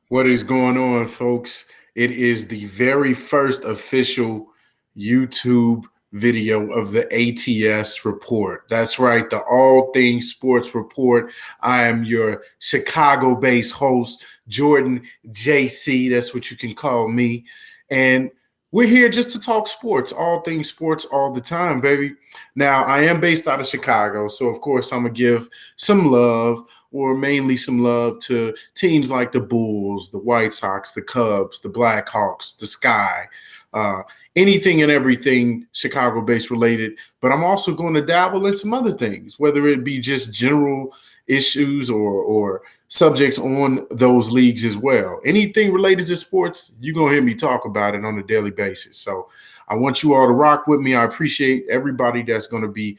What is going on, folks? It is the very first official YouTube video of the ATS report. That's right, the All Things Sports Report. I am your Chicago based host, Jordan JC. That's what you can call me. And we're here just to talk sports, all things sports all the time, baby. Now, I am based out of Chicago, so of course, I'm going to give some love or mainly some love to teams like the Bulls, the White Sox, the Cubs, the Blackhawks, the Sky, uh, anything and everything Chicago based related. But I'm also going to dabble in some other things, whether it be just general issues or subjects on those leagues as well. Anything related to sports, you're going to hear me talk about it on a daily basis. So I want you all to rock with me. I appreciate everybody that's going to be,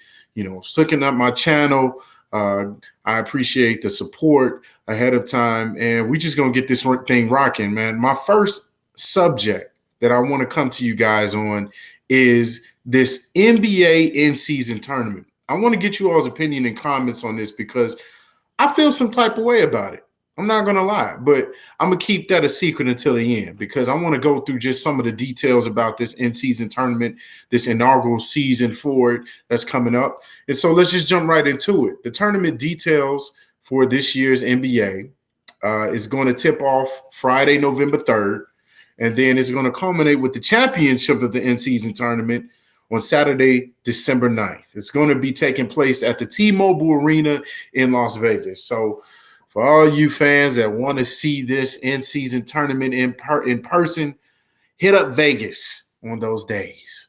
looking at my channel. I appreciate the support ahead of time, and we just gonna get this thing rocking, man. My first subject that I want to come to you guys on is this NBA in-season tournament. I want to get you all's opinion and comments on this because I feel some type of way about it. I'm not going to lie, but I'm going to keep that a secret until the end because I want to go through just some of the details about this in-season tournament, this inaugural season for it that's coming up. And so let's just jump right into it. The tournament details for this year's NBA is going to tip off Friday, November 3rd, and then it's going to culminate with the championship of the in-season tournament on Saturday, December 9th. It's going to be taking place at the T-Mobile Arena in Las Vegas. So for all you fans that want to see this in-season tournament in person, hit up Vegas on those days.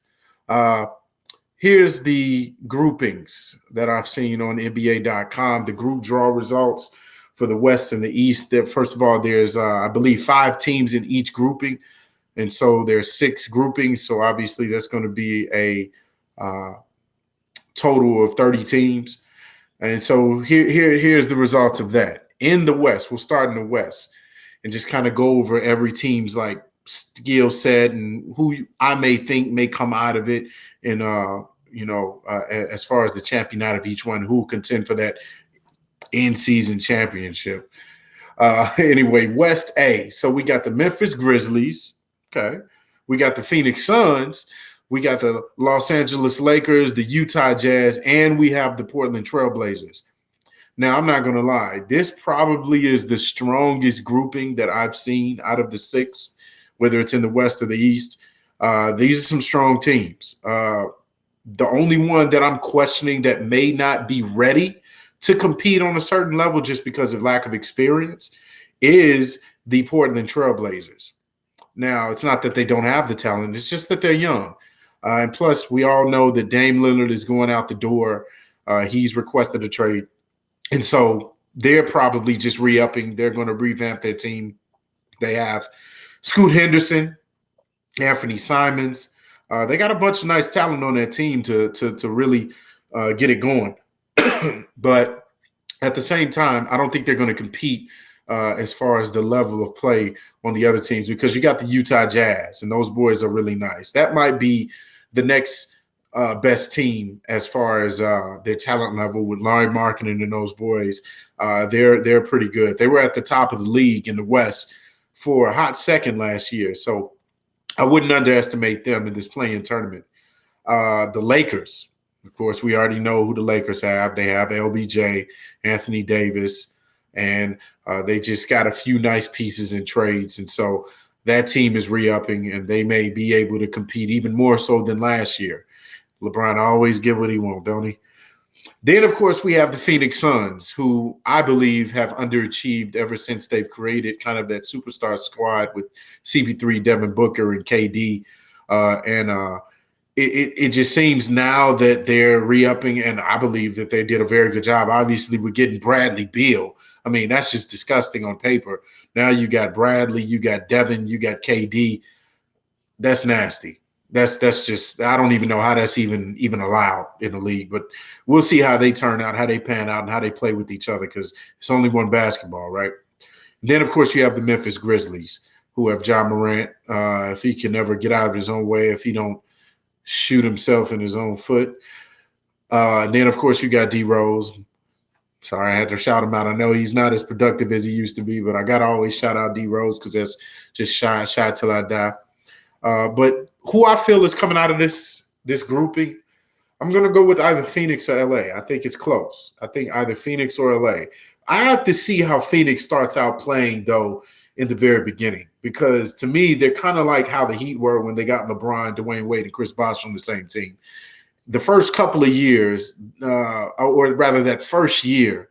Here's the groupings that I've seen on NBA.com, the group draw results for the West and the East. First of all, there's, I believe, 5 teams in each grouping. And so there's 6 groupings. So obviously that's going to be a total of 30 teams. And so here's the results of that. In the West, we'll start in the West and just kind of go over every team's like skill set and who I may think may come out of it. And, as far as the champion out of each one, who will contend for that in-season championship. Anyway, West A. So we got the Memphis Grizzlies. Okay. We got the Phoenix Suns. We got the Los Angeles Lakers, the Utah Jazz, and we have the Portland Trail Blazers. Now, I'm not going to lie. This probably is the strongest grouping that I've seen out of the 6, whether it's in the West or the East. These are some strong teams. The only one that I'm questioning that may not be ready to compete on a certain level just because of lack of experience is the Portland Trail Blazers. Now, it's not that they don't have the talent. It's just that they're young. And plus, we all know that Dame Lillard is going out the door. He's requested a trade. And so they're probably just re-upping. They're going to revamp their team. They have Scoot Henderson, Anthony Simons. They got a bunch of nice talent on that team to really get it going. But at the same time, I don't think they're going to compete as far as the level of play on the other teams because you got the Utah Jazz, and those boys are really nice. That might be the next best team as far as their talent level with Larry Markkinen and those boys. They're pretty good. They were at the top of the league in the West for a hot second last year. So I wouldn't underestimate them in this play-in tournament. The Lakers, of course, we already know who the Lakers have. They have LBJ, Anthony Davis, and they just got a few nice pieces in trades. And so that team is re-upping, and they may be able to compete even more so than last year. LeBron always get what he wants, don't he? Then, of course, we have the Phoenix Suns, who I believe have underachieved ever since they've created kind of that superstar squad with CP3, Devin Booker, and KD. It just seems now that they're re-upping, and I believe that they did a very good job. Obviously, we're getting Bradley Beal. I mean, that's just disgusting on paper. Now you got Bradley, you got Devin, you got KD. That's nasty. That's just, I don't even know how that's even allowed in the league, but we'll see how they turn out, how they pan out, and how they play with each other because it's only one basketball, right? And then, of course, you have the Memphis Grizzlies who have Ja Morant. If he can never get out of his own way, if he don't shoot himself in his own foot. And then, of course, you got D Rose. Sorry, I had to shout him out. I know he's not as productive as he used to be, but I gotta always shout out D Rose because that's just shy till I die. But who I feel is coming out of this grouping, I'm gonna go with either Phoenix or LA. I think it's close. I think either Phoenix or LA. I have to see how Phoenix starts out playing though in the very beginning because to me they're kind of like how the Heat were when they got LeBron, Dwayne Wade, and Chris Bosh on the same team. The first couple of years, or rather that first year,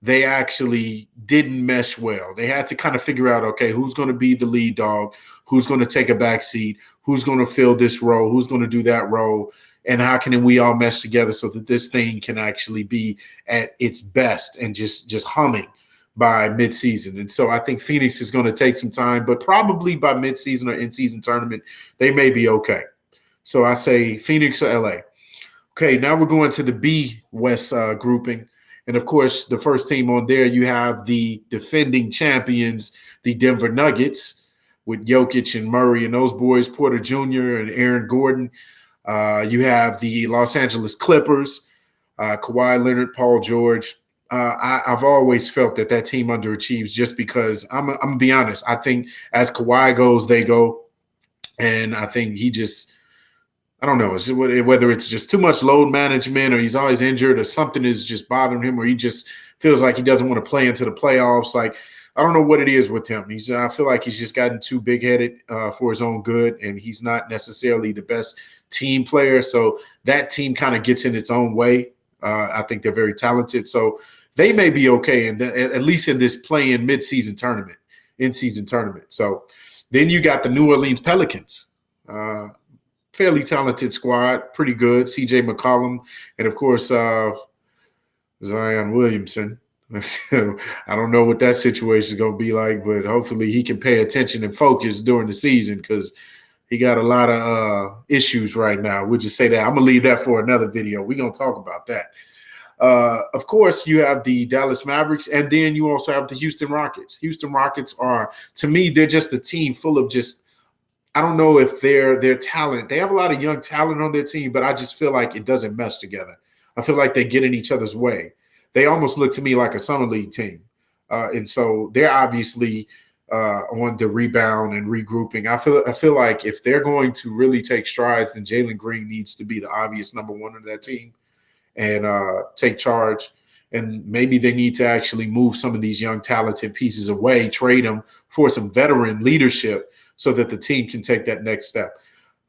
they actually didn't mesh well. They had to kind of figure out, okay, who's going to be the lead dog, who's going to take a back seat, who's going to fill this role, who's going to do that role, and how can we all mesh together so that this thing can actually be at its best and just humming by midseason. And so I think Phoenix is going to take some time, but probably by midseason or in-season tournament, they may be okay. So I say Phoenix or LA. Okay, now we're going to the B West grouping. And of course, the first team on there, you have the defending champions, the Denver Nuggets, with Jokic and Murray and those boys, Porter Jr. and Aaron Gordon. You have the Los Angeles Clippers, Kawhi Leonard, Paul George. I've always felt that team underachieves just because I'm going to be honest. I think as Kawhi goes, they go. And I think he just – I don't know whether it's just too much load management or he's always injured or something is just bothering him or he just feels like he doesn't want to play into the playoffs. Like, I don't know what it is with him. I feel like he's just gotten too big-headed for his own good, and he's not necessarily the best team player. So that team kind of gets in its own way. I think they're very talented. So they may be okay, and at least in this play-in mid-season tournament, in-season tournament. So then you got the New Orleans Pelicans. Fairly talented squad, pretty good. C.J. McCollum, and of course Zion Williamson. I don't know what that situation is going to be like, but hopefully he can pay attention and focus during the season because he got a lot of issues right now. We'll just say that. I'm going to leave that for another video. We're going to talk about that. Of course, you have the Dallas Mavericks, and then you also have the Houston Rockets. Houston Rockets are, to me, they're just a team full of just I don't know if their talent. They have a lot of young talent on their team, but I just feel like it doesn't mesh together. I feel like they get in each other's way. They almost look to me like a summer league team, and so they're obviously on the rebound and regrouping. I feel like if they're going to really take strides, then Jalen Green needs to be the obvious number one of that team and take charge. And maybe they need to actually move some of these young talented pieces away, trade them for some veteran leadership so that the team can take that next step.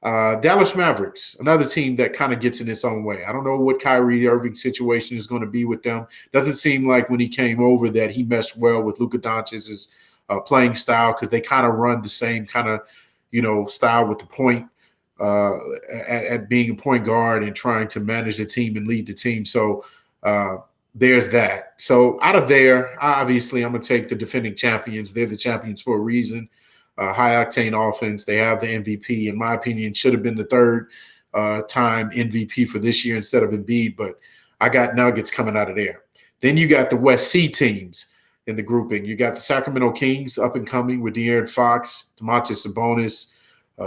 Dallas Mavericks, another team that kind of gets in its own way. I don't know what Kyrie Irving's situation is going to be with them. Doesn't seem like when he came over that he meshed well with Luka Doncic's playing style because they kind of run the same kind of, style with the point at being a point guard and trying to manage the team and lead the team. So there's that. So out of there, obviously, I'm going to take the defending champions. They're the champions for a reason. High-octane offense. They have the MVP. In my opinion, should have been the third time MVP for this year instead of Embiid, but I got Nuggets coming out of there. Then you got the West C teams in the grouping. You got the Sacramento Kings up and coming with De'Aaron Fox, Domantas Sabonis,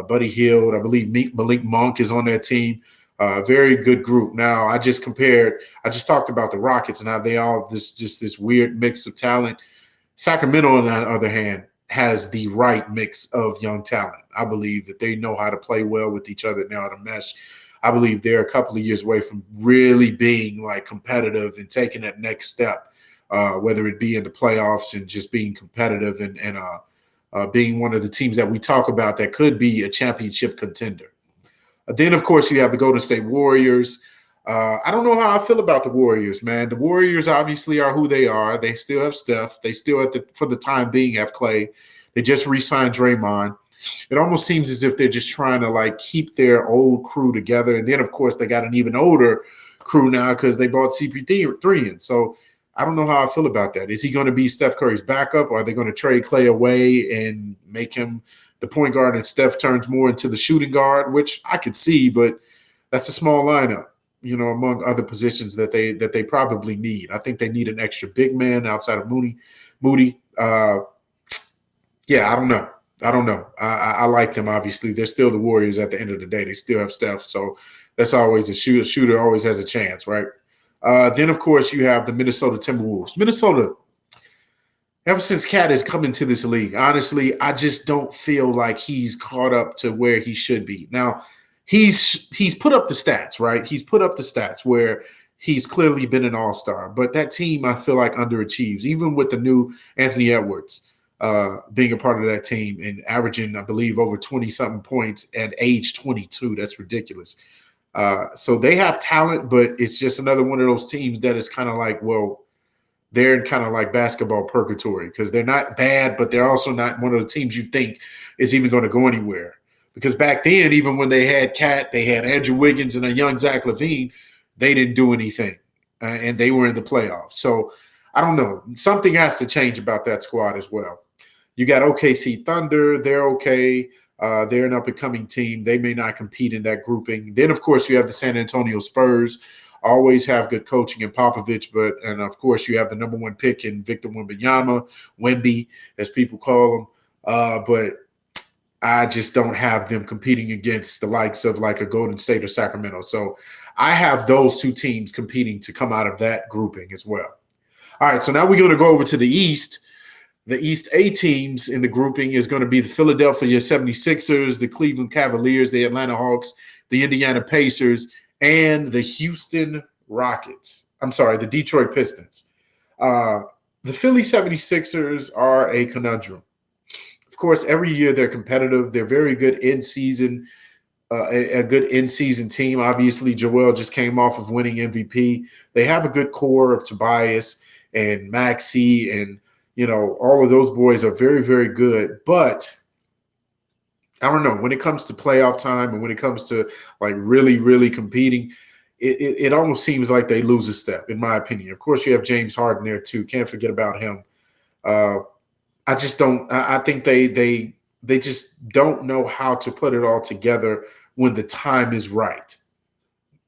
Buddy Hield. I believe Malik Monk is on that team. Very good group. Now, I just talked about the Rockets and how they all have this weird mix of talent. Sacramento, on the other hand, has the right mix of young talent. I believe that they know how to play well with each other, know how to mesh. I believe they're a couple of years away from really being like competitive and taking that next step, whether it be in the playoffs and just being competitive and being one of the teams that we talk about that could be a championship contender. Then, of course, you have the Golden State Warriors. I don't know how I feel about the Warriors, man. The Warriors obviously are who they are. They still have Steph. They still, for the time being, have Clay. They just re-signed Draymond. It almost seems as if they're just trying to, keep their old crew together. And then, of course, they got an even older crew now because they brought CP3 in. So I don't know how I feel about that. Is he going to be Steph Curry's backup, or are they going to trade Clay away and make him the point guard and Steph turns more into the shooting guard, which I could see, but that's a small lineup. Among other positions that they probably need. I think they need an extra big man outside of Moody. I don't know. I like them, obviously. They're still the Warriors at the end of the day. They still have Steph, so that's always a shooter always has a chance, right? Then, of course, you have the Minnesota Timberwolves. Minnesota, ever since Cat has come into this league, honestly, I just don't feel like he's caught up to where he should be. Now, he's put up the stats, right? He's put up the stats where he's clearly been an all-star. But that team, I feel like, underachieves, even with the new Anthony Edwards being a part of that team and averaging, I believe, over 20-something points at age 22. That's ridiculous. So they have talent, but it's just another one of those teams that is kind of like, well, they're in kind of like basketball purgatory because they're not bad, but they're also not one of the teams you think is even going to go anywhere. Because back then, even when they had Cat, they had Andrew Wiggins and a young Zach LaVine, they didn't do anything, and they were in the playoffs. So I don't know. Something has to change about that squad as well. You got OKC Thunder. They're okay. They're an up-and-coming team. They may not compete in that grouping. Then, of course, you have the San Antonio Spurs. Always have good coaching in Popovich, and of course you have the number one pick in Victor Wembanyama, Wemby, as people call him. But I just don't have them competing against the likes of like a Golden State or Sacramento. So I have those two teams competing to come out of that grouping as well. All right, so now we're going to go over to the East. The East A teams in the grouping is going to be the Philadelphia 76ers, the Cleveland Cavaliers, the Atlanta Hawks, the Indiana Pacers, and the Houston Rockets. I'm sorry, the Detroit Pistons. The Philly 76ers are a conundrum. Of course, every year they're competitive. They're very good in-season, a good in-season team. Obviously, Joel just came off of winning MVP. They have a good core of Tobias and Maxey, and all of those boys are very, very good. But I don't know, when it comes to playoff time and when it comes to like really, really competing, it almost seems like they lose a step, in my opinion. Of course, you have James Harden there too. Can't forget about him. I just don't. I think they just don't know how to put it all together when the time is right.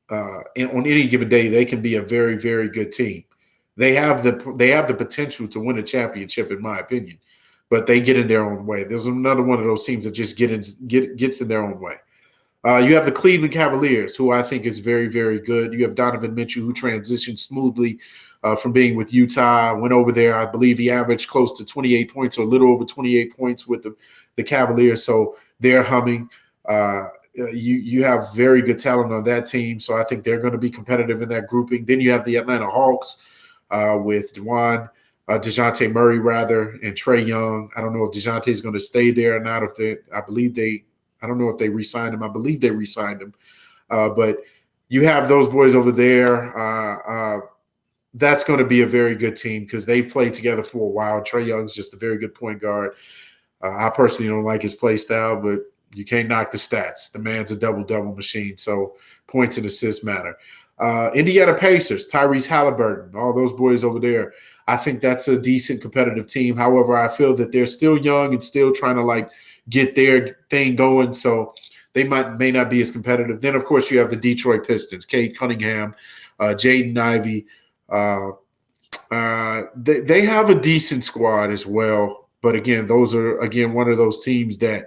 And on any given day, they can be a very, very good team. They have the potential to win a championship, in my opinion, but they get in their own way. There's another one of those teams that just gets in their own way. You have the Cleveland Cavaliers, who I think is very, very good. You have Donovan Mitchell, who transitioned smoothly from being with Utah, went over there. I believe he averaged close to 28 points or a little over 28 points with the Cavaliers. So they're humming. You have very good talent on that team. So I think they're going to be competitive in that grouping. Then you have the Atlanta Hawks with DeJounte Murray, and Trae Young. I don't know if DeJounte is going to stay there or not. I don't know if they re-signed him. I believe they re-signed him. But you have those boys over there. That's going to be a very good team because they've played together for a while. Trae Young's just a very good point guard. I personally don't like his play style, but you can't knock the stats. The man's a double-double machine, so points and assists matter. Indiana Pacers, Tyrese Halliburton, all those boys over there. I think that's a decent competitive team. However, I feel that they're still young and still trying to get their thing going, so they may not be as competitive. Then, of course, you have the Detroit Pistons, Cade Cunningham, Jaden Ivey. They have a decent squad as well, but again, those are one of those teams that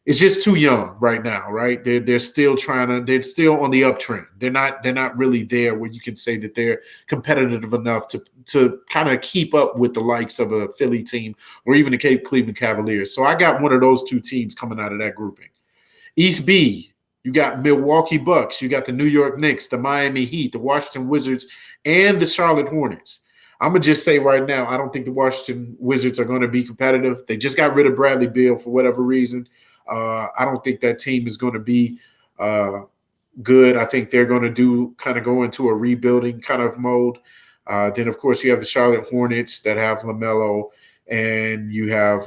it's just too young right now, right? They're still they're still on the uptrend. They're not really there where you can say that they're competitive enough to kind of keep up with the likes of a Philly team or even the Cleveland Cavaliers. So I got one of those two teams coming out of that grouping. East B, you got Milwaukee Bucks, you got the New York Knicks, the Miami Heat, the Washington Wizards, and the Charlotte Hornets. I'm going to just say right now, I don't think the Washington Wizards are going to be competitive. They just got rid of Bradley Beal for whatever reason. I don't think that team is going to be good. I think they're going to go into a rebuilding kind of mode. Then, of course, you have the Charlotte Hornets that have LaMelo, and you have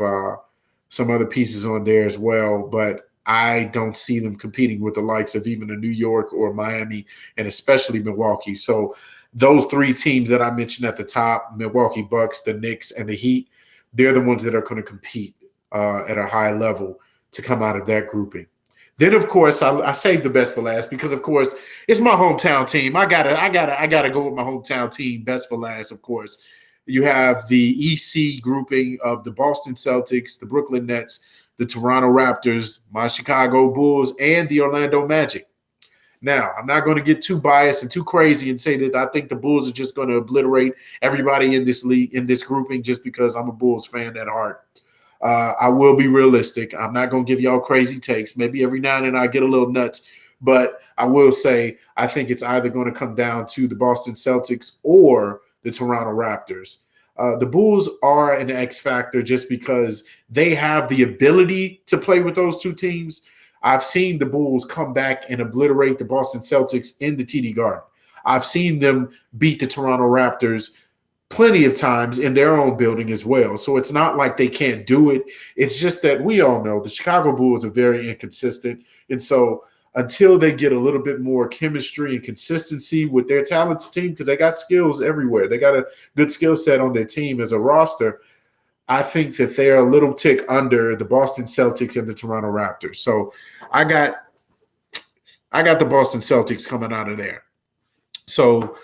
some other pieces on there as well. But I don't see them competing with the likes of even the New York or Miami, and especially Milwaukee. So those three teams that I mentioned at the top, Milwaukee Bucks, the Knicks, and the Heat, they're the ones that are going to compete at a high level to come out of that grouping. Then, of course, I saved the best for last because, of course, it's my hometown team. I gotta go with my hometown team, best for last. Of course, you have the EC grouping of the Boston Celtics, the Brooklyn Nets, the Toronto Raptors, my Chicago Bulls, and the Orlando Magic. Now, I'm not going to get too biased and too crazy and say that I think the Bulls are just going to obliterate everybody in this league, in this grouping, just because I'm a Bulls fan at heart. I will be realistic. I'm not going to give y'all crazy takes. Maybe every now and then I get a little nuts, but I will say I think it's either going to come down to the Boston Celtics or the Toronto Raptors. The Bulls are an X factor just because they have the ability to play with those two teams. I've seen the Bulls come back and obliterate the Boston Celtics in the TD Garden. I've seen them beat the Toronto Raptors plenty of times in their own building as well. So it's not like they can't do it. It's just that we all know the Chicago Bulls are very inconsistent. And so until they get a little bit more chemistry and consistency with their talented team, because they got skills everywhere, they got a good skill set on their team as a roster, I think that they're a little tick under the Boston Celtics and the Toronto Raptors. So I got the Boston Celtics coming out of there. So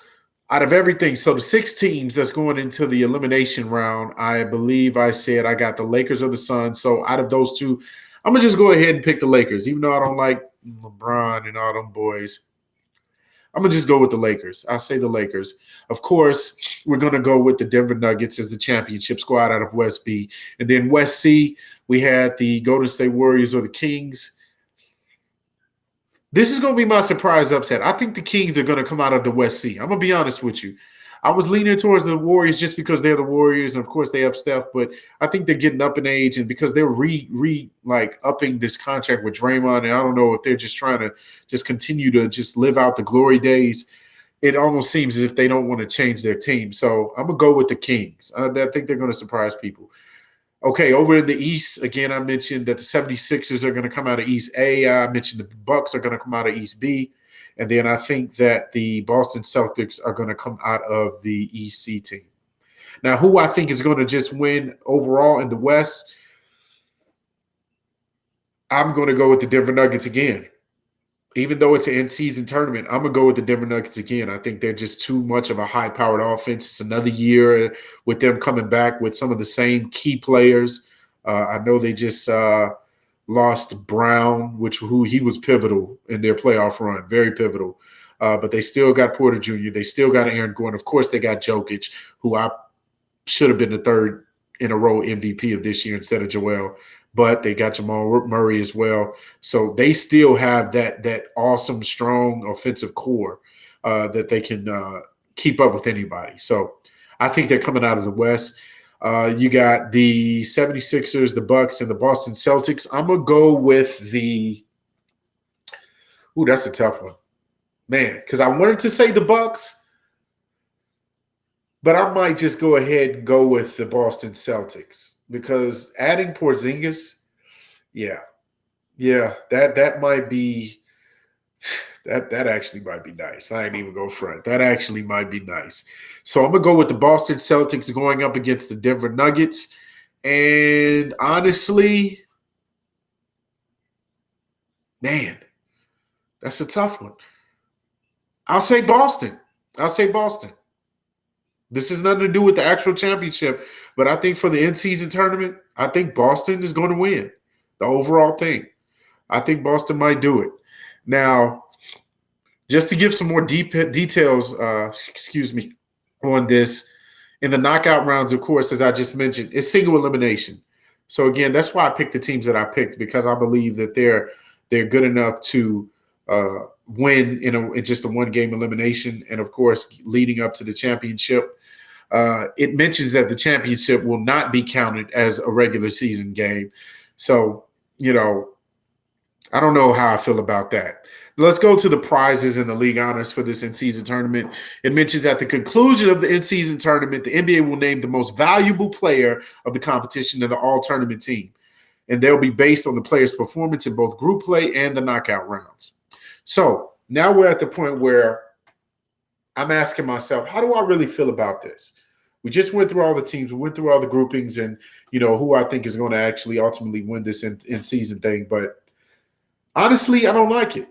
out of everything, so the 6 teams that's going into the elimination round, I believe I said I got the Lakers or the Suns. So out of those two, I'm going to just go ahead and pick the Lakers, even though I don't like LeBron and all them boys. I'm going to just go with the Lakers. I'll say the Lakers. Of course, we're going to go with the Denver Nuggets as the championship squad out of West B. And then West C, we had the Golden State Warriors or the Kings. This is going to be my surprise upset. I think the Kings are going to come out of the West C. I'm going to be honest with you. I was leaning towards the Warriors just because they're the Warriors, and of course they have Steph, but I think they're getting up in age, and because they're upping this contract with Draymond, and I don't know if they're just trying to just continue to just live out the glory days. It almost seems as if they don't want to change their team. So I'm going to go with the Kings. I think they're going to surprise people. Okay, over in the East, again, I mentioned that the 76ers are going to come out of East A. I mentioned the Bucks are going to come out of East B. And then I think that the Boston Celtics are going to come out of the East C team. Now, who I think is going to just win overall in the West, I'm going to go with the Denver Nuggets again. Even though it's an in-season tournament, I'm going to go with the Denver Nuggets again. I think they're just too much of a high-powered offense. It's another year with them coming back with some of the same key players. I know they just lost Brown, who he was pivotal in their playoff run, very pivotal. But they still got Porter Jr. They still got Aaron Gordon. Of course, they got Jokic, who I should have been the third in a row MVP of this year instead of Joel. But they got Jamal Murray as well. So they still have that awesome, strong offensive core that they can keep up with anybody. So I think they're coming out of the West. You got the 76ers, the Bucks, and the Boston Celtics. I'm going to go with the – ooh, that's a tough one. Man, because I wanted to say the Bucks, but I might just go ahead and go with the Boston Celtics. Because adding Porzingis, that might be that actually might be nice. I ain't even go front. That actually might be nice. So I'm gonna go with the Boston Celtics going up against the Denver Nuggets. And honestly, man, that's a tough one. I'll say Boston. This has nothing to do with the actual championship, but I think for the in-season tournament, I think Boston is going to win the overall thing. I think Boston might do it. Now, just to give some more details, on this, in the knockout rounds, of course, as I just mentioned, it's single elimination. So again, that's why I picked the teams that I picked, because I believe that they're good enough to win in just a one-game elimination, and of course, leading up to the championship. It mentions that the championship will not be counted as a regular season game. So, I don't know how I feel about that. Let's go to the prizes and the league honors for this in-season tournament. It mentions at the conclusion of the in-season tournament, the NBA will name the most valuable player of the competition and the all-tournament team. And they'll be based on the player's performance in both group play and the knockout rounds. So now we're at the point where I'm asking myself, how do I really feel about this? We just went through all the teams. We went through all the groupings and, who I think is going to actually ultimately win this in-season thing. But honestly, I don't like it.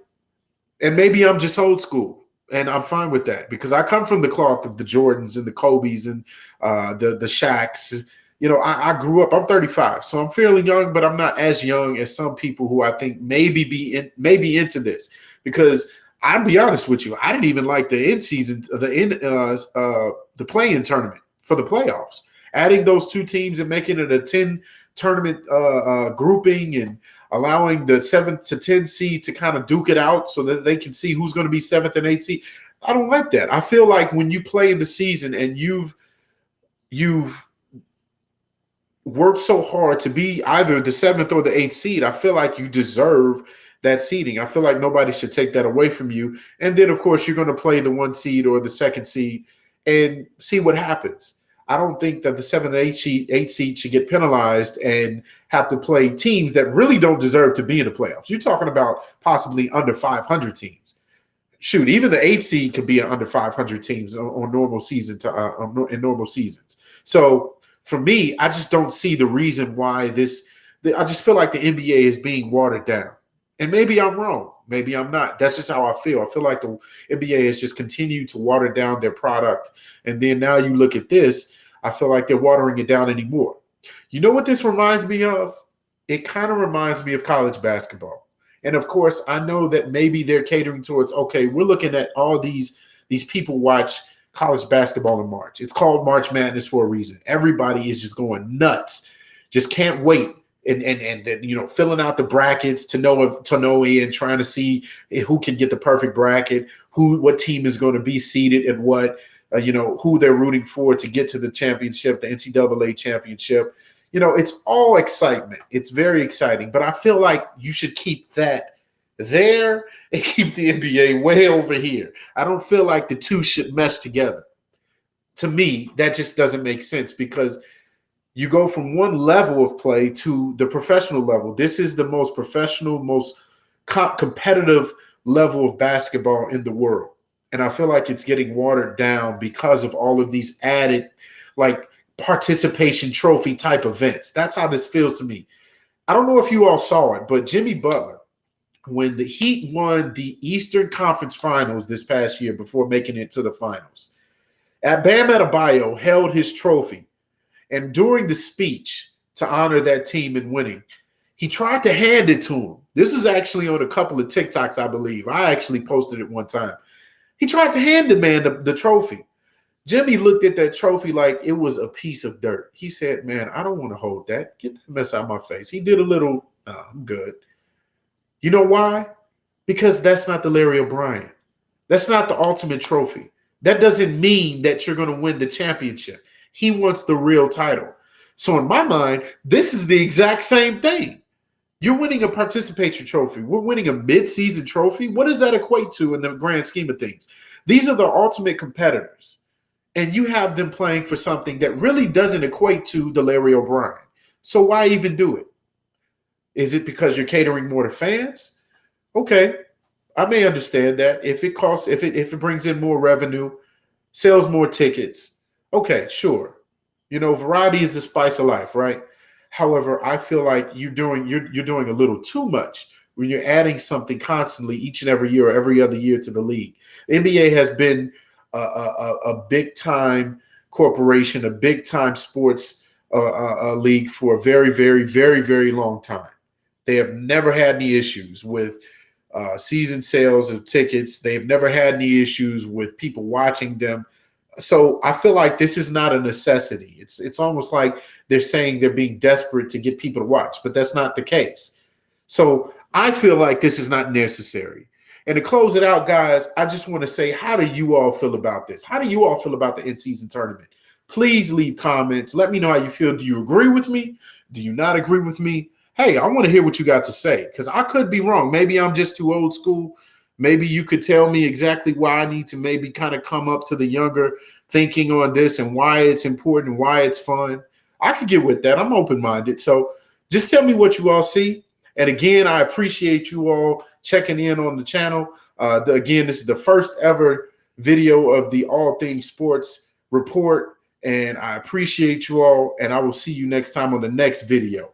And maybe I'm just old school, and I'm fine with that because I come from the cloth of the Jordans and the Kobes and the Shaqs. I grew up. I'm 35, so I'm fairly young, but I'm not as young as some people who I think maybe be into this, because I'll be honest with you. I didn't even like the in-season, the play-in tournament for the playoffs. Adding those two teams and making it a 10 tournament grouping and allowing the 7th to 10 seed to kind of duke it out so that they can see who's going to be 7th and 8th seed. I don't like that. I feel like when you play in the season and you've worked so hard to be either the 7th or the 8th seed, I feel like you deserve that seeding. I feel like nobody should take that away from you. And then, of course, you're going to play the 1 seed or the 2nd seed and see what happens. I don't think that the 7th, 8th seed should get penalized and have to play teams that really don't deserve to be in the playoffs. You're talking about possibly under 500 teams. Shoot, even the 8th seed could be under 500 teams on normal season in normal seasons. So for me, I just don't see the reason why I just feel like the NBA is being watered down. And maybe I'm wrong. Maybe I'm not. That's just how I feel. I feel like the NBA has just continued to water down their product. And then now you look at this, I feel like they're watering it down anymore. You know what this reminds me of? It kind of reminds me of college basketball. And of course, I know that maybe they're catering towards, okay, we're looking at all these people watch college basketball in March. It's called March Madness for a reason. Everybody is just going nuts. Just can't wait. And filling out the brackets to know in, trying to see who can get the perfect bracket, what team is going to be seeded and what, who they're rooting for to get to the championship, the NCAA championship. It's all excitement. It's very exciting, but I feel like you should keep that there and keep the NBA way over here. I don't feel like the two should mesh together. To me, that just doesn't make sense because you go from one level of play to the professional level. This is the most professional, most competitive level of basketball in the world. And I feel like it's getting watered down because of all of these added, like, participation trophy type events. That's how this feels to me. I don't know if you all saw it, but Jimmy Butler, when the Heat won the Eastern Conference Finals this past year before making it to the finals, Bam Adebayo held his trophy. And during the speech to honor that team in winning, he tried to hand it to him. This was actually on a couple of TikToks, I believe. I actually posted it one time. He tried to hand the man the trophy. Jimmy looked at that trophy like it was a piece of dirt. He said, man, I don't want to hold that. Get that mess out of my face. He did a little, I'm good. You know why? Because that's not the Larry O'Brien. That's not the ultimate trophy. That doesn't mean that you're going to win the championship. He wants the real title. So in my mind, this is the exact same thing. You're winning a participation trophy. We're winning a mid-season trophy. What does that equate to in the grand scheme of things? These are the ultimate competitors. And you have them playing for something that really doesn't equate to the Larry O'Brien. So why even do it? Is it because you're catering more to fans? Okay, I may understand that. If it brings in more revenue, sells more tickets, okay, sure. Variety is the spice of life, right? However, I feel like you're doing a little too much when you're adding something constantly each and every year or every other year to the league. The NBA has been a big time corporation, a big time sports league for a very, very, very, very long time. They have never had any issues with season sales of tickets. They've never had any issues with people watching them. So I feel like this is not a necessity. It's almost like they're saying they're being desperate to get people to watch, but that's not the case. So I feel like this is not necessary. And to close it out, guys, I just want to say, how do you all feel about this? How do you all feel about the in-season tournament? Please leave comments. Let me know how you feel. Do you agree with me? Do you not agree with me? Hey, I want to hear what you got to say because I could be wrong. Maybe I'm just too old school. Maybe you could tell me exactly why I need to maybe kind of come up to the younger thinking on this and why it's important, why it's fun. I could get with that. I'm open-minded. So just tell me what you all see. And again, I appreciate you all checking in on the channel. Again, this is the first ever video of the All Things Sports report. And I appreciate you all. And I will see you next time on the next video.